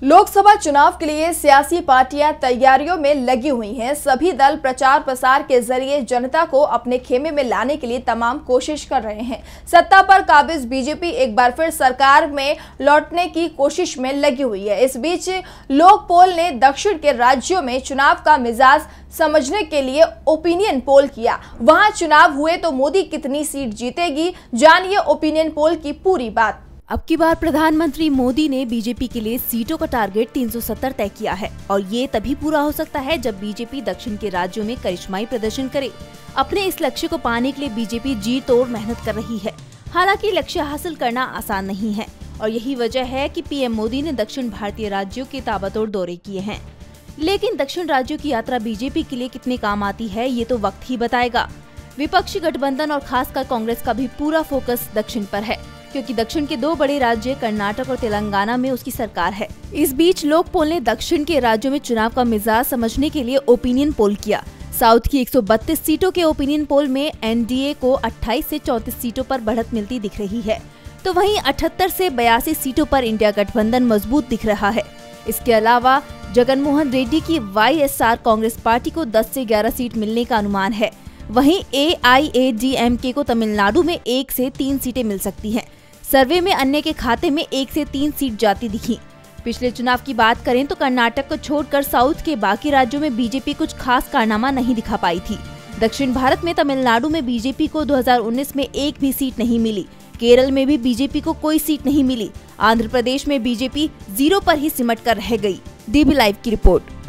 लोकसभा चुनाव के लिए सियासी पार्टियां तैयारियों में लगी हुई हैं। सभी दल प्रचार प्रसार के जरिए जनता को अपने खेमे में लाने के लिए तमाम कोशिश कर रहे हैं। सत्ता पर काबिज बीजेपी एक बार फिर सरकार में लौटने की कोशिश में लगी हुई है। इस बीच लोक पोल ने दक्षिण के राज्यों में चुनाव का मिजाज समझने के लिए ओपिनियन पोल किया। वहां चुनाव हुए तो मोदी कितनी सीट जीतेगी, जानिए ओपिनियन पोल की पूरी बात। अब की बार प्रधानमंत्री मोदी ने बीजेपी के लिए सीटों का टारगेट 370 तय किया है और ये तभी पूरा हो सकता है जब बीजेपी दक्षिण के राज्यों में करिश्माई प्रदर्शन करे। अपने इस लक्ष्य को पाने के लिए बीजेपी जी तोड़ मेहनत कर रही है। हालांकि लक्ष्य हासिल करना आसान नहीं है और यही वजह है कि पीएम मोदी ने दक्षिण भारतीय राज्यों के ताबड़तोड़ दौरे किए हैं। लेकिन दक्षिण राज्यों की यात्रा बीजेपी के लिए कितने काम आती है, ये तो वक्त ही बताएगा। विपक्षी गठबंधन और खासकर कांग्रेस का भी पूरा फोकस दक्षिण पर है, क्योंकि दक्षिण के दो बड़े राज्य कर्नाटक और तेलंगाना में उसकी सरकार है। इस बीच लोक पोल ने दक्षिण के राज्यों में चुनाव का मिजाज समझने के लिए ओपिनियन पोल किया। साउथ की 132 सीटों के ओपिनियन पोल में एनडीए को 28 से 34 सीटों पर बढ़त मिलती दिख रही है, तो वहीं 78 से 82 सीटों पर इंडिया गठबंधन मजबूत दिख रहा है। इसके अलावा जगनमोहन रेड्डी की वाईएसआर कांग्रेस पार्टी को 10 से 11 सीट मिलने का अनुमान है। वहीं एआईएडीएमके को तमिलनाडु में 1 से 3 सीटें मिल सकती हैं। सर्वे में अन्य के खाते में 1 से 3 सीट जाती दिखी। पिछले चुनाव की बात करें तो कर्नाटक को छोड़कर साउथ के बाकी राज्यों में बीजेपी कुछ खास कारनामा नहीं दिखा पाई थी। दक्षिण भारत में तमिलनाडु में बीजेपी को 2019 में एक भी सीट नहीं मिली। केरल में भी बीजेपी को कोई सीट नहीं मिली। आंध्र प्रदेश में बीजेपी 0 पर ही सिमट कर रह गई। डीबी लाइव की रिपोर्ट।